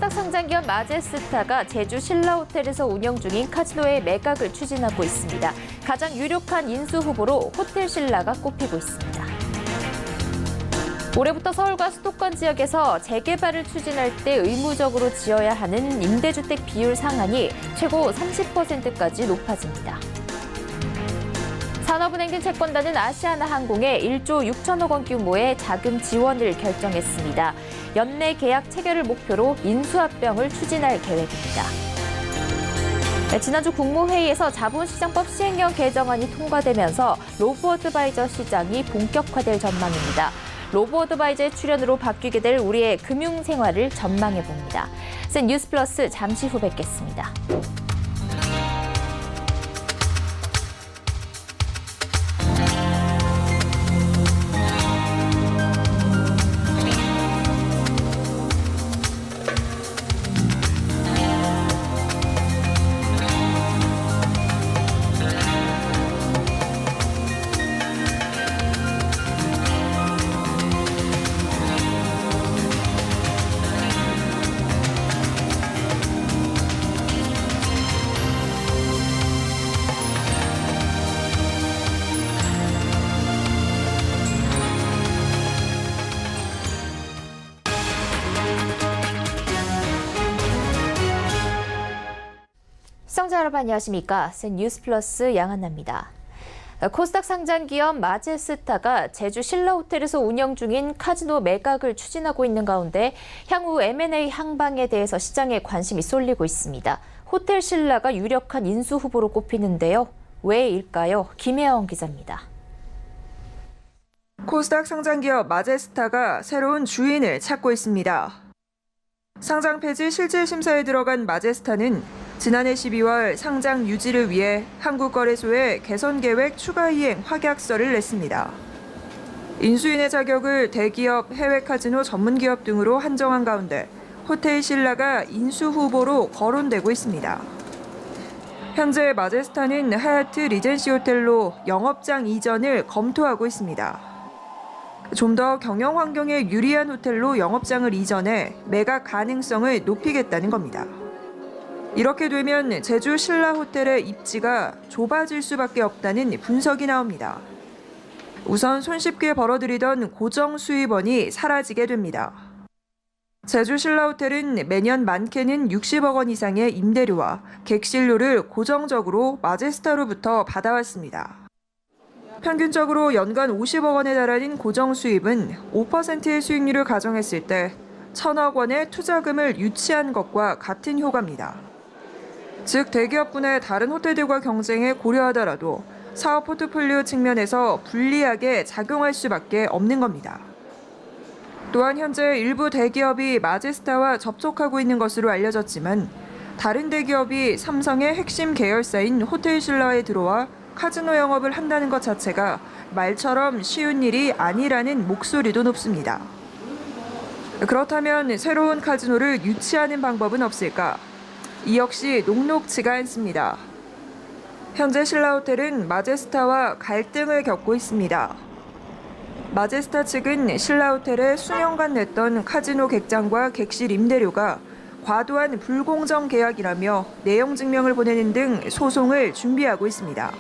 코스닥 상장기업 마제스타가 제주 신라호텔에서 운영 중인 카지노의 매각을 추진하고 있습니다. 가장 유력한 인수 후보로 호텔 신라가 꼽히고 있습니다. 올해부터 서울과 수도권 지역에서 재개발을 추진할 때 의무적으로 지어야 하는 임대주택 비율 상한이 최고 30%까지 높아집니다. 산업은행 등 채권단은 아시아나항공에 1조 6천억 원 규모의 자금 지원을 결정했습니다. 연내 계약 체결을 목표로 인수합병을 추진할 계획입니다. 지난주 국무회의에서 자본시장법 시행령 개정안이 통과되면서 로보어드바이저 시장이 본격화될 전망입니다. 로보어드바이저의 출연으로 바뀌게 될 우리의 금융생활을 전망해봅니다. 센 뉴스플러스 잠시 후 뵙겠습니다. 시청자 여러분 안녕하십니까? 센 뉴스플러스 양한나입니다. 코스닥 상장기업 마제스타가 제주 신라호텔에서 운영 중인 카지노 매각을 추진하고 있는 가운데 향후 M&A 항방에 대해서 시장에 관심이 쏠리고 있습니다. 호텔 신라가 유력한 인수 후보로 꼽히는데요. 왜일까요? 김혜영 기자입니다. 코스닥 상장기업 마제스타가 새로운 주인을 찾고 있습니다. 상장 폐지 실질 심사에 들어간 마제스타는 지난해 12월 상장 유지를 위해 한국거래소에 개선 계획 추가 이행 확약서를 냈습니다. 인수인의 자격을 대기업, 해외 카지노 전문기업 등으로 한정한 가운데 호텔 신라가 인수 후보로 거론되고 있습니다. 현재 마제스타는 하얏트 리젠시 호텔로 영업장 이전을 검토하고 있습니다. 좀 더 경영 환경에 유리한 호텔로 영업장을 이전해 매각 가능성을 높이겠다는 겁니다. 이렇게 되면 제주 신라호텔의 입지가 좁아질 수밖에 없다는 분석이 나옵니다. 우선 손쉽게 벌어들이던 고정 수입원이 사라지게 됩니다. 제주 신라호텔은 매년 많게는 60억 원 이상의 임대료와 객실료를 고정적으로 마제스타로부터 받아왔습니다. 평균적으로 연간 50억 원에 달하는 고정 수입은 5%의 수익률을 가정했을 때 1,000억 원의 투자금을 유치한 것과 같은 효과입니다. 즉 대기업군의 다른 호텔들과 경쟁에 고려하더라도 사업 포트폴리오 측면에서 불리하게 작용할 수밖에 없는 겁니다. 또한 현재 일부 대기업이 마제스타와 접촉하고 있는 것으로 알려졌지만 다른 대기업이 삼성의 핵심 계열사인 호텔 신라에 들어와 카지노 영업을 한다는 것 자체가 말처럼 쉬운 일이 아니라는 목소리도 높습니다. 그렇다면 새로운 카지노를 유치하는 방법은 없을까? 이 역시 녹록지가 않습니다. 현재 신라호텔은 마제스타와 갈등을 겪고 있습니다. 마제스타 측은 신라호텔에 수년간 냈던 카지노 객장과 객실 임대료가 과도한 불공정 계약이라며 내용 증명을 보내는 등 소송을 준비하고 있습니다.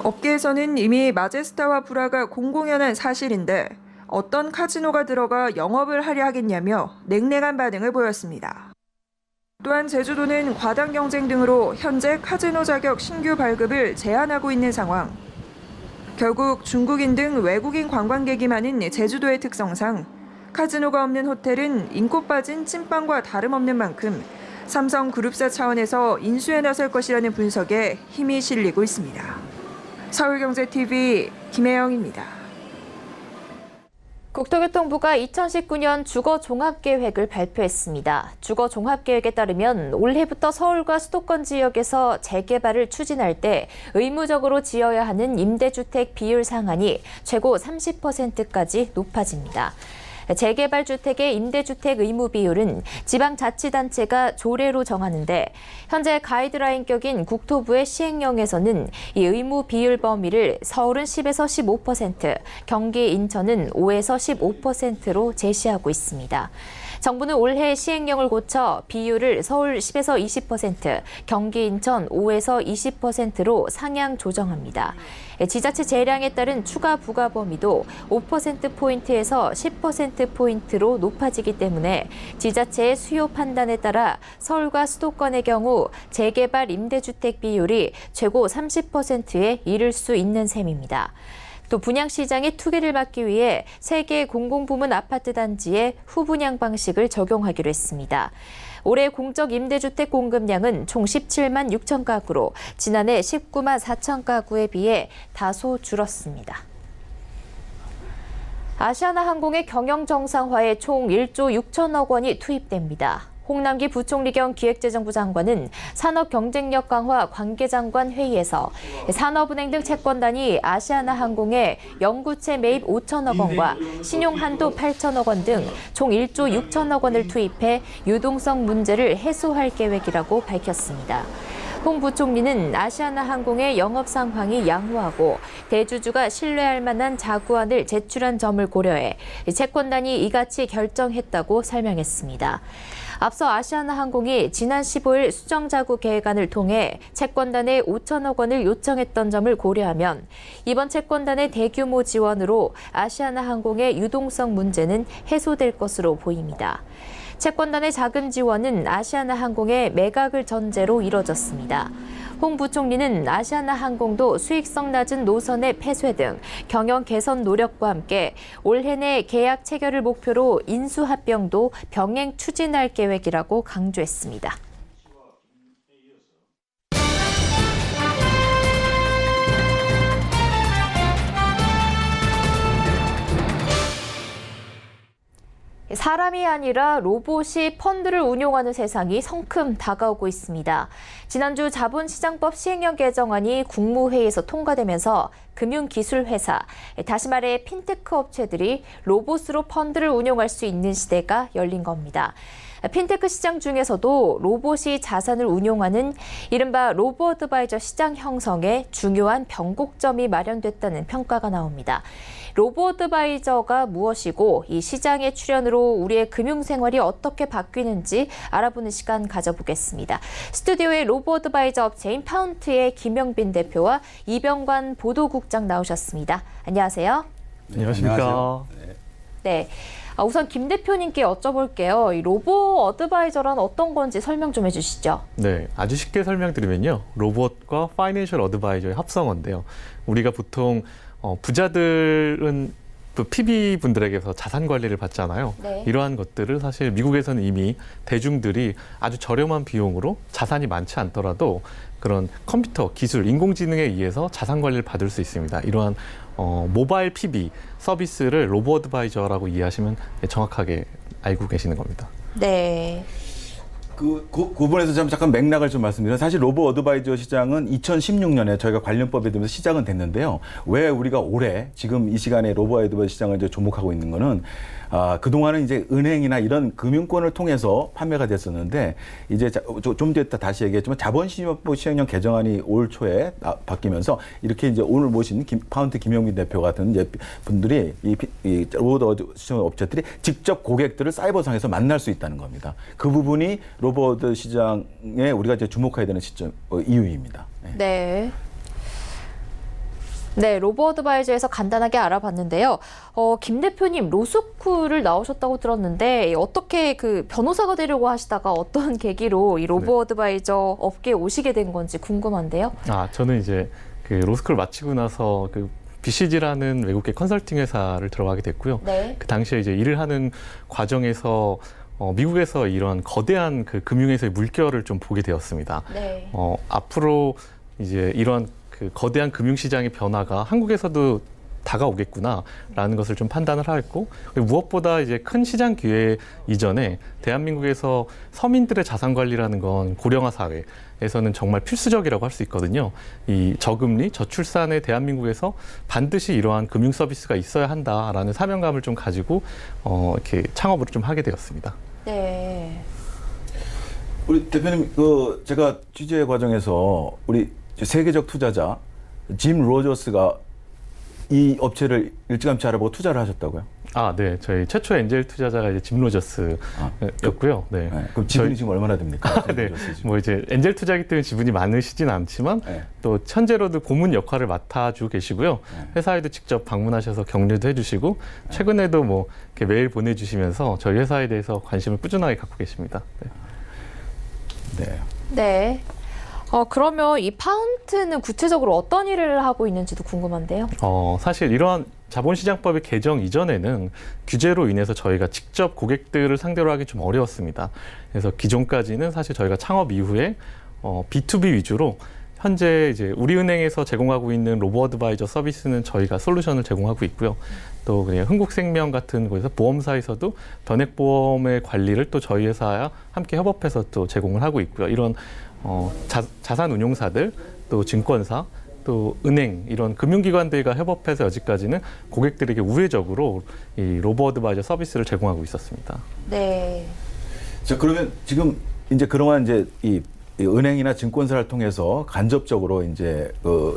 업계에서는 이미 마제스타와 불화가 공공연한 사실인데 어떤 카지노가 들어가 영업을 하려 하겠냐며 냉랭한 반응을 보였습니다. 또한 제주도는 과당 경쟁 등으로 현재 카지노 자격 신규 발급을 제한하고 있는 상황. 결국 중국인 등 외국인 관광객이 많은 제주도의 특성상 카지노가 없는 호텔은 인기 빠진 찐빵과 다름없는 만큼 삼성그룹사 차원에서 인수에 나설 것이라는 분석에 힘이 실리고 있습니다. 서울경제TV 김혜영입니다. 국토교통부가 2019년 주거종합계획을 발표했습니다. 주거종합계획에 따르면 올해부터 서울과 수도권 지역에서 재개발을 추진할 때 의무적으로 지어야 하는 임대주택 비율 상한이 최고 30%까지 높아집니다. 재개발 주택의 임대주택 의무 비율은 지방자치단체가 조례로 정하는데 현재 가이드라인격인 국토부의 시행령에서는 이 의무 비율 범위를 서울은 10에서 15%, 경기, 인천은 5에서 15%로 제시하고 있습니다. 정부는 올해 시행령을 고쳐 비율을 서울 10에서 20%, 경기 인천 5에서 20%로 상향 조정합니다. 지자체 재량에 따른 추가 부과 범위도 5%포인트에서 10%포인트로 높아지기 때문에 지자체의 수요 판단에 따라 서울과 수도권의 경우 재개발 임대주택 비율이 최고 30%에 이를 수 있는 셈입니다. 또 분양시장의 투기를 막기 위해 3개 공공부문 아파트 단지에 후분양 방식을 적용하기로 했습니다. 올해 공적 임대주택 공급량은 총 17만 6천 가구로 지난해 19만 4천 가구에 비해 다소 줄었습니다. 아시아나항공의 경영 정상화에 총 1조 6천억 원이 투입됩니다. 홍남기 부총리 겸 기획재정부 장관은 산업경쟁력 강화 관계장관 회의에서 산업은행 등 채권단이 아시아나항공에 영구채 매입 5천억 원과 신용한도 8천억 원 등 총 1조 6천억 원을 투입해 유동성 문제를 해소할 계획이라고 밝혔습니다. 홍 부총리는 아시아나항공의 영업 상황이 양호하고 대주주가 신뢰할 만한 자구안을 제출한 점을 고려해 채권단이 이같이 결정했다고 설명했습니다. 앞서 아시아나항공이 지난 15일 수정자구 계획안을 통해 채권단에 5천억 원을 요청했던 점을 고려하면 이번 채권단의 대규모 지원으로 아시아나항공의 유동성 문제는 해소될 것으로 보입니다. 채권단의 자금 지원은 아시아나항공의 매각을 전제로 이뤄졌습니다. 홍 부총리는 아시아나항공도 수익성 낮은 노선의 폐쇄 등 경영 개선 노력과 함께 올해 내 계약 체결을 목표로 인수합병도 병행 추진할 계획이라고 강조했습니다. 사람이 아니라 로봇이 펀드를 운용하는 세상이 성큼 다가오고 있습니다. 지난주 자본시장법 시행령 개정안이 국무회의에서 통과되면서 금융기술회사, 다시 말해 핀테크 업체들이 로봇으로 펀드를 운용할 수 있는 시대가 열린 겁니다. 핀테크 시장 중에서도 로봇이 자산을 운용하는 이른바 로보어드바이저 시장 형성에 중요한 변곡점이 마련됐다는 평가가 나옵니다. 로보어드바이저가 무엇이고 이 시장의 출현으로 우리의 금융생활이 어떻게 바뀌는지 알아보는 시간 가져보겠습니다. 스튜디오에 로보어드바이저 업체인 파운트의 김영빈 대표와 이병관 보도국장 나오셨습니다. 안녕하세요. 안녕하십니까. 네. 우선 김 대표님께 여쭤볼게요. 이 로보 어드바이저란 어떤 건지 설명 좀 해주시죠. 네, 아주 쉽게 설명드리면요. 로봇과 파이낸셜 어드바이저의 합성어인데요. 우리가 보통 부자들은 그 PB분들에게서 자산 관리를 받잖아요. 네. 이러한 것들을 사실 미국에서는 이미 대중들이 아주 저렴한 비용으로 자산이 많지 않더라도 그런 컴퓨터, 기술, 인공지능에 의해서 자산 관리를 받을 수 있습니다. 이러한 모바일 PB 서비스를 로보 어드바이저라고 이해하시면 정확하게 알고 계시는 겁니다. 네. 그 부분에서 잠깐 맥락을 좀 말씀드리면 사실 로보 어드바이저 시장은 2016년에 저희가 관련법에 들면서 시작은 됐는데요. 왜 우리가 올해 지금 이 시간에 로보 어드바이저 시장을 이제 주목하고 있는 거는 그동안은 이제 은행이나 이런 금융권을 통해서 판매가 됐었는데 이제 좀 뒤에 다시 얘기했지만 자본시장법 시행령 개정안이 올 초에 바뀌면서 이렇게 이제 오늘 모신 파운트 김영빈 대표 같은 이제 분들이 이 로보 어드바이저 업체들이 직접 고객들을 사이버상에서 만날 수 있다는 겁니다. 그 부분이 로봇 시장에 우리가 이제 주목해야 되는 시점 이유입니다. 네. 네, 로보 어드바이저에서 간단하게 알아봤는데요. 김 대표님 로스쿨을 나오셨다고 들었는데 어떻게 그 변호사가 되려고 하시다가 어떤 계기로 이 로보 어드바이저 업계에 오시게 된 건지 궁금한데요. 저는 이제 그 로스쿨 마치고 나서 그 BCG라는 외국계 컨설팅 회사를 들어가게 됐고요. 네. 그 당시에 이제 일을 하는 과정에서 미국에서 이런 거대한 그 금융에서의 물결을 좀 보게 되었습니다. 네. 앞으로 이제 이러한 그 거대한 금융시장의 변화가 한국에서도 다가오겠구나라는 것을 좀 판단을 하였고 무엇보다 이제 큰 시장 기회 이전에 대한민국에서 서민들의 자산 관리라는 건 고령화 사회에서는 정말 필수적이라고 할 수 있거든요. 이 저금리, 저출산의 대한민국에서 반드시 이러한 금융 서비스가 있어야 한다라는 사명감을 좀 가지고 이렇게 창업을 좀 하게 되었습니다. 네. 우리 대표님, 제가 취재 과정에서 우리 세계적 투자자 짐 로저스가 이 업체를 일찌감치 알아보고 투자를 하셨다고요? 네. 저희 최초 엔젤 투자자가 이제 짐 로저스였고요. 네. 네. 그럼 지분이 지금 얼마나 됩니까? 네. 뭐 이제 엔젤 투자기 때문에 지분이 많으시진 않지만 네. 또 현재로도 고문 역할을 맡아주고 계시고요. 네. 회사에도 직접 방문하셔서 격려도 해주시고 최근에도 뭐 이렇게 메일 보내주시면서 저희 회사에 대해서 관심을 꾸준하게 갖고 계십니다. 네. 네. 네. 그러면 이 파운트는 구체적으로 어떤 일을 하고 있는지도 궁금한데요. 사실 이러한 자본시장법의 개정 이전에는 규제로 인해서 저희가 직접 고객들을 상대로 하기 좀 어려웠습니다. 그래서 기존까지는 사실 저희가 창업 이후에 B2B 위주로 현재 이제 우리은행에서 제공하고 있는 로보어드바이저 서비스는 저희가 솔루션을 제공하고 있고요. 또 그냥 흥국생명 같은 곳에서 보험사에서도 변액보험의 관리를 또 저희 회사와 함께 협업해서 또 제공을 하고 있고요. 이런 자산 운용사들, 또 증권사, 또 은행 이런 금융기관들과 협업해서 여지까지는 고객들에게 우회적으로 이 로보어드바이저 서비스를 제공하고 있었습니다. 네. 자, 그러면 지금 이제 그동안 이제 이 은행이나 증권사를 통해서 간접적으로 이제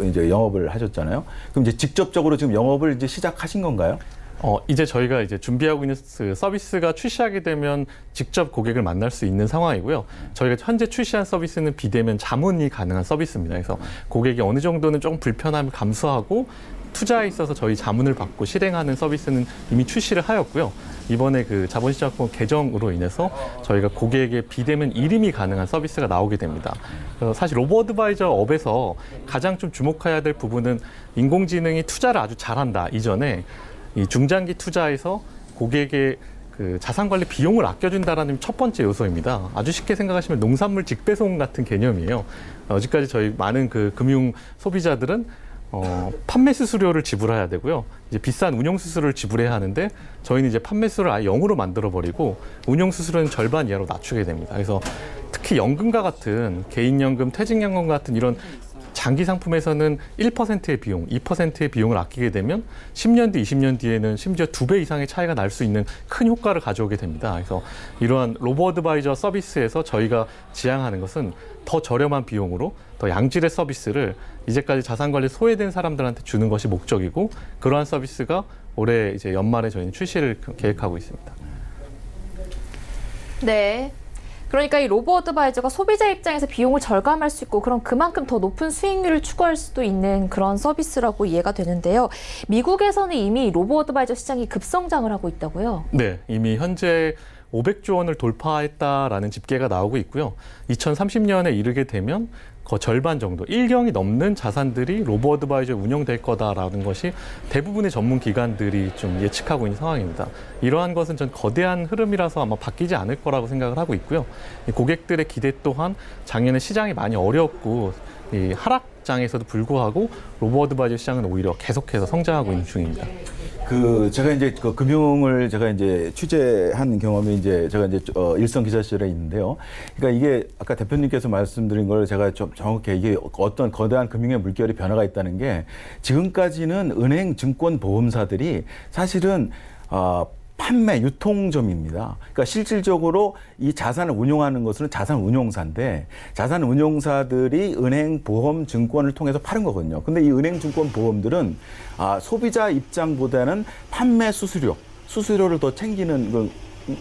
이제 영업을 하셨잖아요. 그럼 이제 직접적으로 지금 영업을 이제 시작하신 건가요? 이제 저희가 이제 준비하고 있는 서비스가 출시하게 되면 직접 고객을 만날 수 있는 상황이고요. 저희가 현재 출시한 서비스는 비대면 자문이 가능한 서비스입니다. 그래서 고객이 어느 정도는 조금 불편함을 감수하고 투자에 있어서 저희 자문을 받고 실행하는 서비스는 이미 출시를 하였고요. 이번에 그 자본시장법 개정으로 인해서 저희가 고객에게 비대면 일임이 가능한 서비스가 나오게 됩니다. 사실 로보어드바이저 업에서 가장 좀 주목해야 될 부분은 인공지능이 투자를 아주 잘한다 이전에 이 중장기 투자에서 고객의 그 자산 관리 비용을 아껴준다라는 첫 번째 요소입니다. 아주 쉽게 생각하시면 농산물 직배송 같은 개념이에요. 여지까지 저희 많은 그 금융 소비자들은 판매 수수료를 지불해야 되고요. 이제 비싼 운영 수수료를 지불해야 하는데 저희는 이제 판매 수수료를 아예 0으로 만들어 버리고 운영 수수료는 절반 이하로 낮추게 됩니다. 그래서 특히 연금과 같은 개인연금, 퇴직연금 같은 이런 장기 상품에서는 1%의 비용, 2%의 비용을 아끼게 되면 10년 뒤, 20년 뒤에는 심지어 2배 이상의 차이가 날 수 있는 큰 효과를 가져오게 됩니다. 그래서 이러한 로보어드바이저 서비스에서 저희가 지향하는 것은 더 저렴한 비용으로 더 양질의 서비스를 이제까지 자산관리 소외된 사람들한테 주는 것이 목적이고 그러한 서비스가 올해 이제 연말에 저희는 출시를 계획하고 있습니다. 네. 그러니까 이 로보어드바이저가 소비자 입장에서 비용을 절감할 수 있고 그럼 그만큼 더 높은 수익률을 추구할 수도 있는 그런 서비스라고 이해가 되는데요. 미국에서는 이미 로보어드바이저 시장이 급성장을 하고 있다고요? 네, 이미 현재 500조 원을 돌파했다라는 집계가 나오고 있고요. 2030년에 이르게 되면 그 절반 정도, 1경이 넘는 자산들이 로보어드바이저에 운영될 거다라는 것이 대부분의 전문 기관들이 좀 예측하고 있는 상황입니다. 이러한 것은 전 거대한 흐름이라서 아마 바뀌지 않을 거라고 생각을 하고 있고요. 고객들의 기대 또한 작년에 시장이 많이 어려웠고 이 하락장에서도 불구하고 로보어드바이저 시장은 오히려 계속해서 성장하고 있는 중입니다. 제가 이제 그 금융을 제가 이제 취재한 경험이 이제 제가 이제 일선 기자 시절에 있는데요. 그러니까 이게 아까 대표님께서 말씀드린 걸 제가 좀 정확히 이게 어떤 거대한 금융의 물결이 변화가 있다는 게 지금까지는 은행, 증권, 보험사들이 사실은 판매, 유통점입니다. 그러니까 실질적으로 이 자산을 운용하는 것은 자산 운용사인데 자산 운용사들이 은행, 보험, 증권을 통해서 파는 거거든요. 근데 이 은행, 증권, 보험들은 소비자 입장보다는 판매 수수료를 더 챙기는 그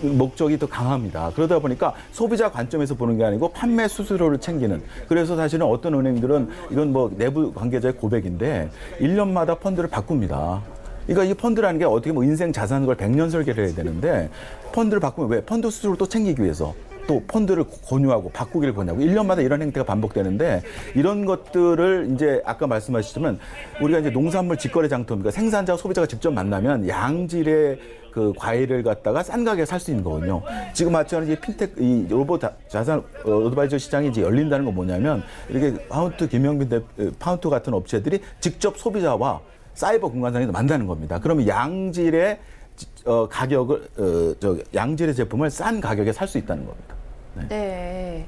목적이 더 강합니다. 그러다 보니까 소비자 관점에서 보는 게 아니고 판매 수수료를 챙기는. 그래서 사실은 어떤 은행들은 이건 뭐 내부 관계자의 고백인데 1년마다 펀드를 바꿉니다. 그러니까 이 펀드라는 게 어떻게 뭐 인생 자산인 걸 100년 설계를 해야 되는데 펀드를 바꾸면 왜? 펀드 수수료를 또 챙기기 위해서 또 펀드를 권유하고 바꾸기를 권유하고 1년마다 이런 행태가 반복되는데 이런 것들을 이제 아까 말씀하셨지만 우리가 이제 농산물 직거래 장터입니까? 생산자와 소비자가 직접 만나면 양질의 그 과일을 갖다가 싼 가격에 살 수 있는 거거든요. 지금 마찬가지 핀텍, 로봇 자산 어드바이저 시장이 이제 열린다는 건 뭐냐면 이렇게 파운트 같은 업체들이 직접 소비자와 사이버 공간상에서 만나는 겁니다. 그러면 양질의 양질의 제품을 싼 가격에 살 수 있다는 겁니다. 네.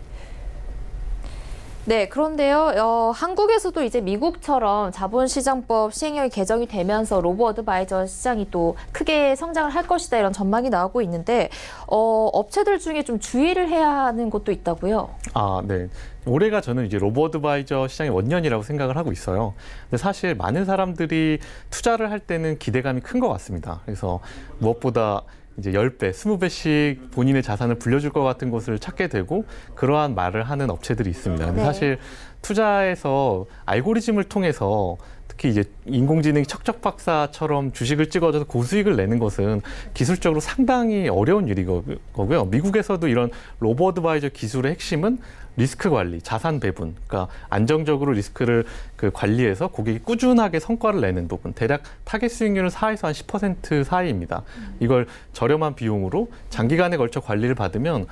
네, 그런데요, 한국에서도 이제 미국처럼 자본시장법 시행령이 개정이 되면서 로보 어드바이저 시장이 또 크게 성장을 할 것이다 이런 전망이 나오고 있는데 업체들 중에 좀 주의를 해야 하는 곳도 있다고요? 아, 네. 올해가 저는 이제 로보 어드바이저 시장의 원년이라고 생각을 하고 있어요. 근데 사실 많은 사람들이 투자를 할 때는 기대감이 큰 것 같습니다. 그래서 무엇보다 이제 10배, 20배씩 본인의 자산을 불려줄 것 같은 곳을 찾게 되고 그러한 말을 하는 업체들이 있습니다. 근데 네. 사실 투자에서 알고리즘을 통해서 특히 이제 인공지능이 척척박사처럼 주식을 찍어줘서 고수익을 내는 것은 기술적으로 상당히 어려운 일이고요. 미국에서도 이런 로보 어드바이저 기술의 핵심은 리스크 관리, 자산 배분, 그러니까 안정적으로 리스크를 관리해서 고객이 꾸준하게 성과를 내는 부분, 대략 타겟 수익률은 4에서 한 10% 사이입니다. 이걸 저렴한 비용으로 장기간에 걸쳐 관리를 받으면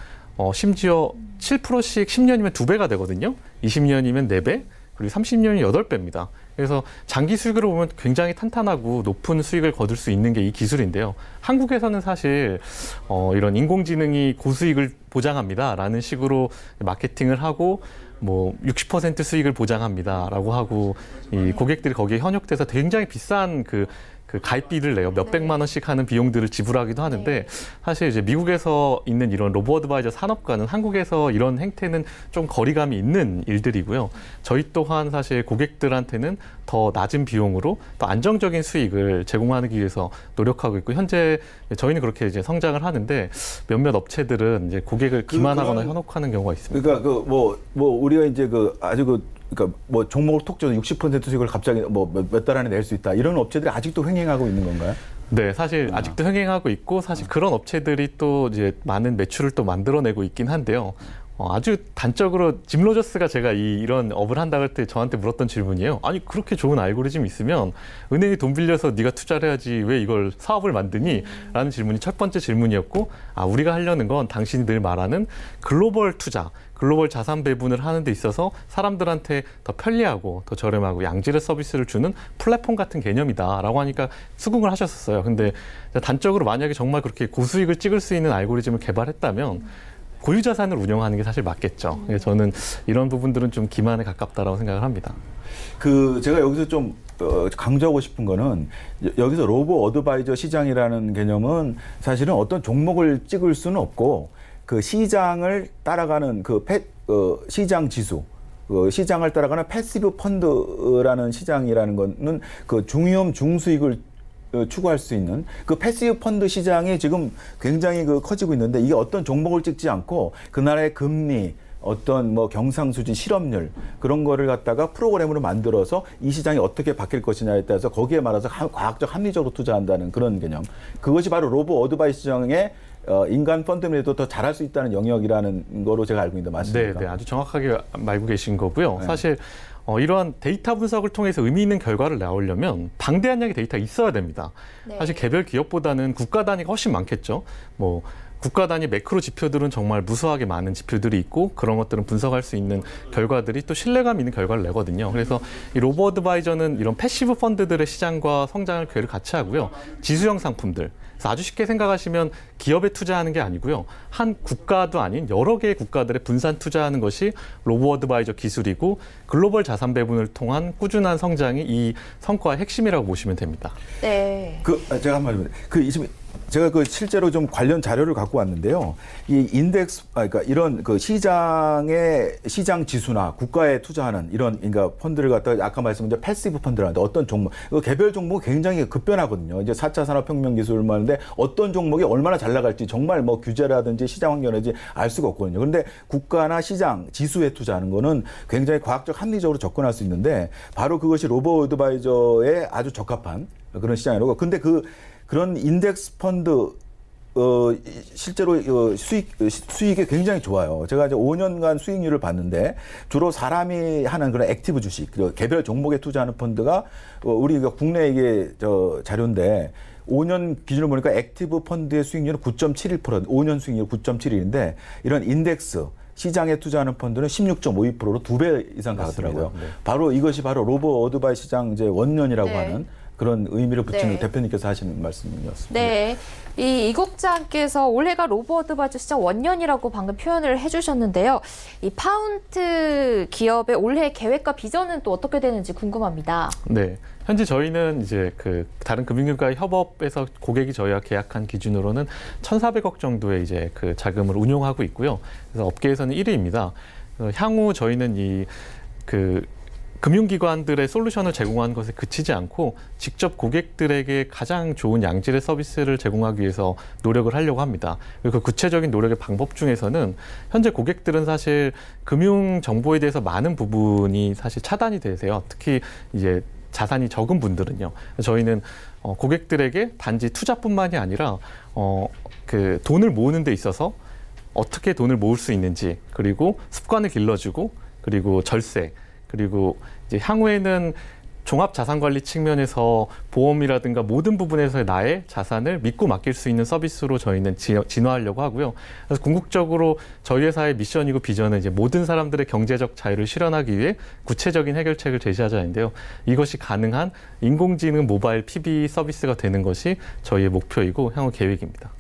심지어 7%씩 10년이면 2배가 되거든요. 20년이면 4배, 그리고 30년이면 8배입니다. 그래서 장기 수익으로 보면 굉장히 탄탄하고 높은 수익을 거둘 수 있는 게 이 기술인데요. 한국에서는 사실 이런 인공지능이 고수익을 보장합니다라는 식으로 마케팅을 하고 뭐 60% 수익을 보장합니다라고 하고 이 고객들이 거기에 현혹돼서 굉장히 비싼 그 가입비를 내요. 몇백만 원씩 하는 비용들을 지불하기도 하는데 사실 이제 미국에서 있는 이런 로보 어드바이저 산업과는 한국에서 이런 행태는 좀 거리감이 있는 일들이고요. 저희 또한 사실 고객들한테는 더 낮은 비용으로 더 안정적인 수익을 제공하기 위해서 노력하고 있고 현재 저희는 그렇게 이제 성장을 하는데 몇몇 업체들은 이제 고객을 기만하거나 현혹하는 경우가 있습니다. 그러니까 뭐 우리가 이제 그러니까 뭐 종목을 톡 줘서 60% 수익을 갑자기 뭐 몇 달 안에 낼 수 있다 이런 업체들이 아직도 횡행하고 있는 건가요? 네, 사실 아직도 흥행하고 있고 사실 그런 업체들이 또 이제 많은 매출을 또 만들어내고 있긴 한데요. 아주 단적으로 짐 로저스가 제가 이런 업을 한다고 할 때 저한테 물었던 질문이에요. 아니 그렇게 좋은 알고리즘이 있으면 은행에 돈 빌려서 네가 투자를 해야지 왜 이걸 사업을 만드니? 라는 질문이 첫 번째 질문이었고 우리가 하려는 건 당신이 늘 말하는 글로벌 투자, 글로벌 자산 배분을 하는 데 있어서 사람들한테 더 편리하고 더 저렴하고 양질의 서비스를 주는 플랫폼 같은 개념이다라고 하니까 수긍을 하셨었어요. 근데 단적으로 만약에 정말 그렇게 고수익을 찍을 수 있는 알고리즘을 개발했다면 고유자산을 운영하는 게 사실 맞겠죠. 그래서 저는 이런 부분들은 좀 기만에 가깝다라고 생각을 합니다. 제가 여기서 좀 강조하고 싶은 거는 여기서 로보 어드바이저 시장이라는 개념은 사실은 어떤 종목을 찍을 수는 없고 그 시장을 따라가는 시장 지수, 시장을 따라가는 패시브 펀드라는 시장이라는 거는 그 중위험 중수익을 추구할 수 있는 그 패시브 펀드 시장이 지금 굉장히 커지고 있는데 이게 어떤 종목을 찍지 않고 그 나라의 금리 어떤 뭐 경상수지 실업률 그런 거를 갖다가 프로그램으로 만들어서 이 시장이 어떻게 바뀔 것이냐에 따라서 거기에 말아서 과학적 합리적으로 투자한다는 그런 개념. 그것이 바로 로보 어드바이스 시장의 인간 펀드에도 더 잘할 수 있다는 영역이라는 거로 제가 알고 있는데 맞습니까? 네, 아주 정확하게 알고 계신 거고요. 네. 사실 이러한 데이터 분석을 통해서 의미 있는 결과를 나오려면 방대한 양의 데이터가 있어야 됩니다. 네. 사실 개별 기업보다는 국가 단위가 훨씬 많겠죠. 뭐 국가 단위 매크로 지표들은 정말 무수하게 많은 지표들이 있고 그런 것들은 분석할 수 있는 결과들이 또 신뢰감 있는 결과를 내거든요. 그래서 이 로보 어드바이저는 이런 패시브 펀드들의 시장과 성장을 괴를 같이 하고요. 지수형 상품들. 그래서 아주 쉽게 생각하시면 기업에 투자하는 게 아니고요. 한 국가도 아닌 여러 개의 국가들의 분산 투자하는 것이 로보 어드바이저 기술이고 글로벌 자산 배분을 통한 꾸준한 성장이 이 성과의 핵심이라고 보시면 됩니다. 네. 제가 한 말씀. 제가 실제로 좀 관련 자료를 갖고 왔는데요. 이 인덱스, 그러니까 이런 시장의 시장 지수나 국가에 투자하는 이런 그러니까 펀드를 갖다가 아까 말씀드린 패시브 펀드라는데 어떤 종목, 개별 종목이 굉장히 급변하거든요. 이제 4차 산업혁명 기술을 말하는데 어떤 종목이 얼마나 잘 나갈지 정말 뭐 규제라든지 시장 환경이라든지 알 수가 없거든요. 그런데 국가나 시장 지수에 투자하는 거는 굉장히 과학적 합리적으로 접근할 수 있는데 바로 그것이 로보 어드바이저에 아주 적합한 그런 시장이라고. 근데 그런 인덱스 펀드 실제로 수익이 굉장히 좋아요. 제가 이제 5년간 수익률을 봤는데 주로 사람이 하는 그런 액티브 주식, 개별 종목에 투자하는 펀드가 우리가 국내 이게 자료인데 5년 기준으로 보니까 액티브 펀드의 수익률은 9.71%, 5년 수익률 9.71인데 이런 인덱스 시장에 투자하는 펀드는 16.52%로 2배 이상 가더라고요. 네. 바로 이것이 바로 로보 어드바이스 시장 이제 원년이라고 네. 하는 그런 의미를 붙이는 네. 대표님께서 하시는 말씀이었습니다. 네. 이 국장께서 올해가 로보 어드바이저 시장 원년이라고 방금 표현을 해주셨는데요. 이 파운트 기업의 올해 계획과 비전은 또 어떻게 되는지 궁금합니다. 네. 현재 저희는 이제 그 다른 금융기관과 협업해서 고객이 저희와 계약한 기준으로는 1,400억 정도의 이제 그 자금을 운용하고 있고요. 그래서 업계에서는 1위입니다. 향후 저희는 이 그 금융기관들의 솔루션을 제공하는 것에 그치지 않고 직접 고객들에게 가장 좋은 양질의 서비스를 제공하기 위해서 노력을 하려고 합니다. 그리고 그 구체적인 노력의 방법 중에서는 현재 고객들은 사실 금융 정보에 대해서 많은 부분이 사실 차단이 되세요. 특히 이제 자산이 적은 분들은요. 저희는 고객들에게 단지 투자뿐만이 아니라 그 돈을 모으는 데 있어서 어떻게 돈을 모을 수 있는지, 그리고 습관을 길러주고, 그리고 절세, 그리고 이제 향후에는 종합자산관리 측면에서 보험이라든가 모든 부분에서 나의 자산을 믿고 맡길 수 있는 서비스로 저희는 진화하려고 하고요. 그래서 궁극적으로 저희 회사의 미션이고 비전은 이제 모든 사람들의 경제적 자유를 실현하기 위해 구체적인 해결책을 제시하자인데요. 이것이 가능한 인공지능 모바일 PB 서비스가 되는 것이 저희의 목표이고 향후 계획입니다.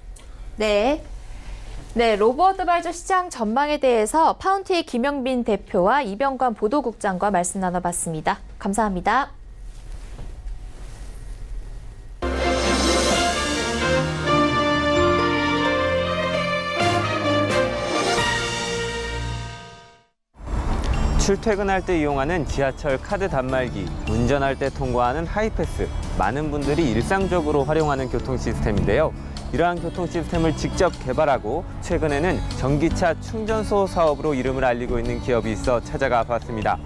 네. 네, 로보 어드바이저 시장 전망에 대해서 파운트의 김영빈 대표와 이병관 보도국장과 말씀 나눠봤습니다. 감사합니다. 출퇴근할 때 이용하는 지하철 카드 단말기, 운전할 때 통과하는 하이패스, 많은 분들이 일상적으로 활용하는 교통 시스템인데요. 이러한 교통 시스템을 직접 개발하고 최근에는 전기차 충전소 사업으로 이름을 알리고 있는 기업이 있어 찾아가 봤습니다.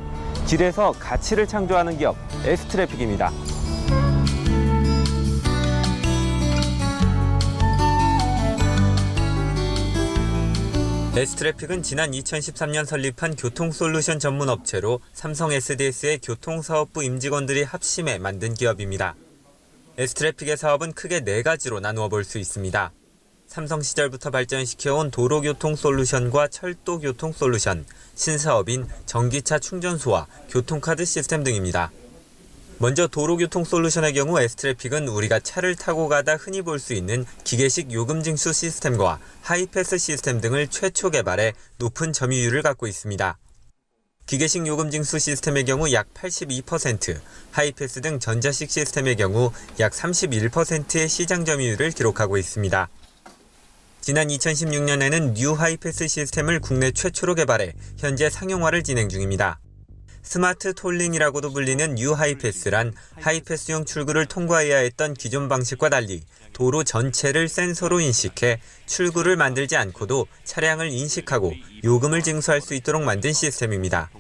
길에서 가치를 창조하는 기업, S트래픽입니다. S트래픽은 지난 2013년 설립한 교통솔루션 전문 업체로 삼성 SDS의 교통사업부 임직원들이 합심해 만든 기업입니다. S트래픽의 사업은 크게 4가지로 나누어 볼 수 있습니다. 삼성 시절부터 발전시켜온 도로교통 솔루션과 철도교통 솔루션, 신사업인 전기차 충전소와 교통카드 시스템 등입니다. 먼저 도로교통 솔루션의 경우 S트래픽은 우리가 차를 타고 가다 흔히 볼 수 있는 기계식 요금징수 시스템과 하이패스 시스템 등을 최초 개발해 높은 점유율을 갖고 있습니다. 기계식 요금징수 시스템의 경우 약 82%, 하이패스 등 전자식 시스템의 경우 약 31%의 시장 점유율을 기록하고 있습니다. 지난 2016년에는 뉴 하이패스 시스템을 국내 최초로 개발해 현재 상용화를 진행 중입니다. 스마트 톨링이라고도 불리는 뉴 하이패스란 하이패스용 출구를 통과해야 했던 기존 방식과 달리 도로 전체를 센서로 인식해 출구를 만들지 않고도 차량을 인식하고 요금을 징수할 수 있도록 만든 시스템입니다.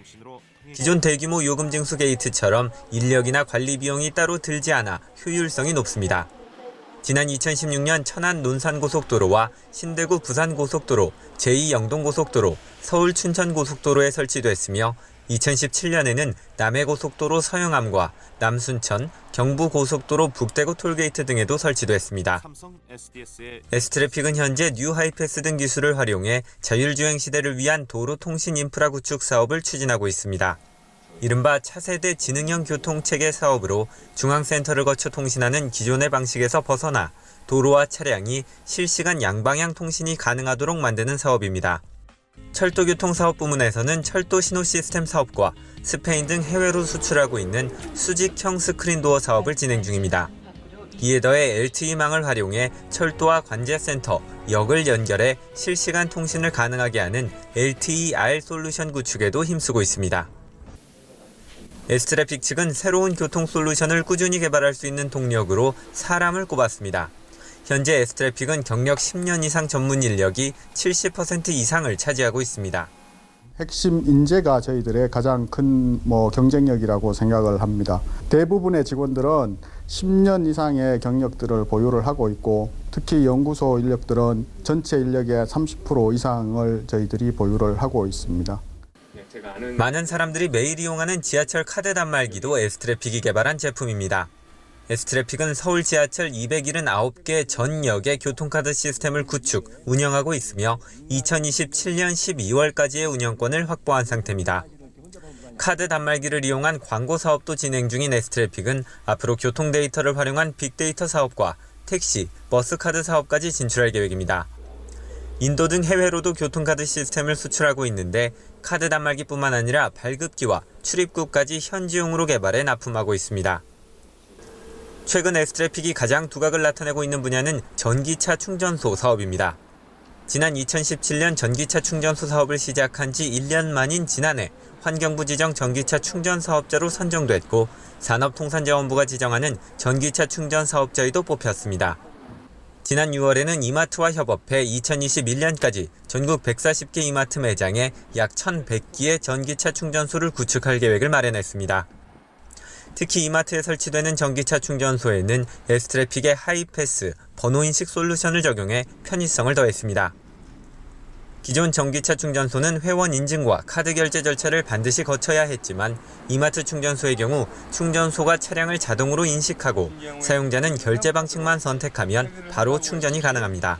기존 대규모 요금 징수 게이트처럼 인력이나 관리 비용이 따로 들지 않아 효율성이 높습니다. 지난 2016년 천안 논산고속도로와 신대구 부산고속도로, 제2영동고속도로, 서울 춘천고속도로에 설치됐으며 2017년에는 남해고속도로 서영암과 남순천, 경부고속도로 북대구 톨게이트 등에도 설치됐습니다. S트래픽은 현재 뉴 하이패스 등 기술을 활용해 자율주행 시대를 위한 도로통신 인프라 구축 사업을 추진하고 있습니다. 이른바 차세대 지능형 교통체계 사업으로 중앙센터를 거쳐 통신하는 기존의 방식에서 벗어나 도로와 차량이 실시간 양방향 통신이 가능하도록 만드는 사업입니다. 철도교통사업 부문에서는 철도 신호 시스템 사업과 스페인 등 해외로 수출하고 있는 수직형 스크린도어 사업을 진행 중입니다. 이에 더해 LTE망을 활용해 철도와 관제센터, 역을 연결해 실시간 통신을 가능하게 하는 LTE-R 솔루션 구축에도 힘쓰고 있습니다. S트래픽 측은 새로운 교통 솔루션을 꾸준히 개발할 수 있는 동력으로 사람을 꼽았습니다. 현재 S트래픽은 경력 10년 이상 전문 인력이 70% 이상을 차지하고 있습니다. 핵심 인재가 저희들의 가장 큰 경쟁력이라고 생각을 합니다. 대부분의 직원들은 10년 이상의 경력들을 보유를 하고 있고 특히 연구소 인력들은 전체 인력의 30% 이상을 저희들이 보유를 하고 있습니다. 많은 사람들이 매일 이용하는 지하철 카드 단말기도 S트래픽이 개발한 제품입니다. S트래픽은 서울 지하철 279개 전 역의 교통카드 시스템을 구축, 운영하고 있으며 2027년 12월까지의 운영권을 확보한 상태입니다. 카드 단말기를 이용한 광고 사업도 진행 중인 S트래픽은 앞으로 교통 데이터를 활용한 빅데이터 사업과 택시, 버스카드 사업까지 진출할 계획입니다. 인도 등 해외로도 교통카드 시스템을 수출하고 있는데 카드 단말기뿐만 아니라 발급기와 출입구까지 현지용으로 개발해 납품하고 있습니다. 최근 S트래픽이 가장 두각을 나타내고 있는 분야는 전기차 충전소 사업입니다. 지난 2017년 전기차 충전소 사업을 시작한 지 1년 만인 지난해 환경부 지정 전기차 충전 사업자로 선정됐고 산업통상자원부가 지정하는 전기차 충전 사업자에도 뽑혔습니다. 지난 6월에는 이마트와 협업해 2021년까지 전국 140개 이마트 매장에 약 1,100기의 전기차 충전소를 구축할 계획을 마련했습니다. 특히 이마트에 설치되는 전기차 충전소에는 S트래픽의 하이패스, 번호인식 솔루션을 적용해 편의성을 더했습니다. 기존 전기차 충전소는 회원 인증과 카드 결제 절차를 반드시 거쳐야 했지만 이마트 충전소의 경우 충전소가 차량을 자동으로 인식하고 사용자는 결제 방식만 선택하면 바로 충전이 가능합니다.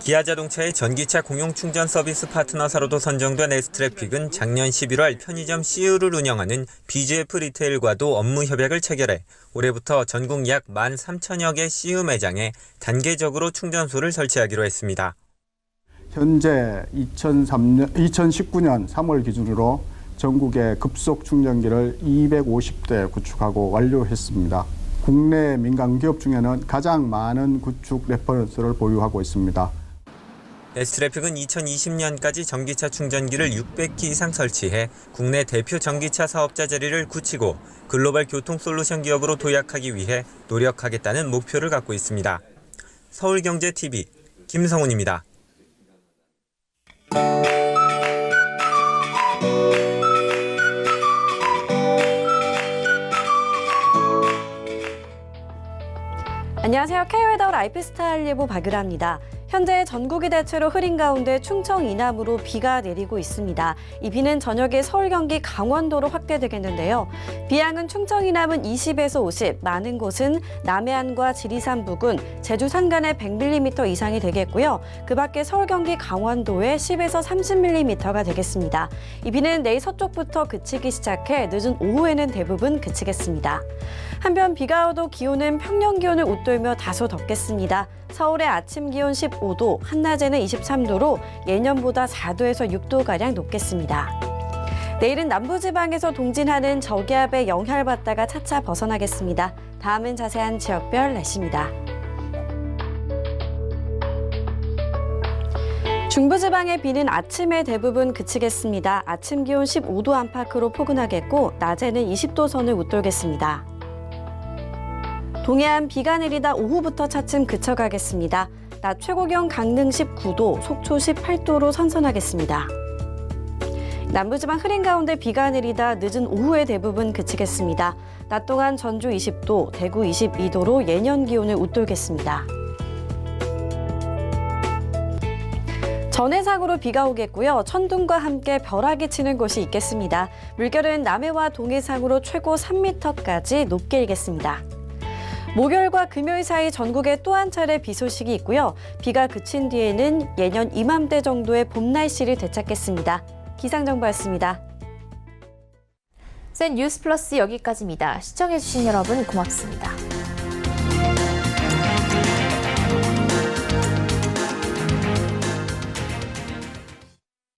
기아자동차의 전기차 공용 충전 서비스 파트너사로도 선정된 S트래픽은 작년 11월 편의점 CU를 운영하는 BGF 리테일과도 업무 협약을 체결해 올해부터 전국 약 13,000여 개 CU 매장에 단계적으로 충전소를 설치하기로 했습니다. 현재 2019년 3월 기준으로 전국에 급속 충전기를 250대 구축하고 완료했습니다. 국내 민간 기업 중에는 가장 많은 구축 레퍼런스를 보유하고 있습니다. S트래픽은 2020년까지 전기차 충전기를 600기 이상 설치해 국내 대표 전기차 사업자 자리를 굳히고 글로벌 교통 솔루션 기업으로 도약하기 위해 노력하겠다는 목표를 갖고 있습니다. 서울경제TV 김성훈입니다. 안녕하세요. K웨더 라이프스타일 예보 박유라입니다. 현재 전국이 대체로 흐린 가운데 충청 이남으로 비가 내리고 있습니다. 이 비는 저녁에 서울, 경기, 강원도로 확대되겠는데요. 비양은 충청 이남은 20에서 50, 많은 곳은 남해안과 지리산 부근, 제주 산간에 100mm 이상이 되겠고요. 그 밖에 서울, 경기, 강원도에 10에서 30mm가 되겠습니다. 이 비는 내일 서쪽부터 그치기 시작해 늦은 오후에는 대부분 그치겠습니다. 한편 비가 와도 기온은 평년 기온을 웃돌며 다소 덥겠습니다. 서울의 아침 기온 15도, 한낮에는 23도로 예년보다 4도에서 6도가량 높겠습니다. 내일은 남부지방에서 동진하는 저기압의 영향을 받다가 차차 벗어나겠습니다. 다음은 자세한 지역별 날씨입니다. 중부지방의 비는 아침에 대부분 그치겠습니다. 아침 기온 15도 안팎으로 포근하겠고 낮에는 20도 선을 웃돌겠습니다. 동해안 비가 내리다 오후부터 차츰 그쳐가겠습니다. 낮 최고기온 강릉 19도, 속초 18도로 선선하겠습니다. 남부지방 흐린 가운데 비가 내리다 늦은 오후에 대부분 그치겠습니다. 낮 동안 전주 20도, 대구 22도로 예년 기온을 웃돌겠습니다. 전해상으로 비가 오겠고요. 천둥과 함께 벼락이 치는 곳이 있겠습니다. 물결은 남해와 동해상으로 최고 3m까지 높게 일겠습니다. 목요일과 금요일 사이 전국에 또 한 차례 비 소식이 있고요. 비가 그친 뒤에는 예년 이맘때 정도의 봄 날씨를 되찾겠습니다. 기상정보였습니다. 센 뉴스 플러스 여기까지입니다. 시청해주신 여러분 고맙습니다.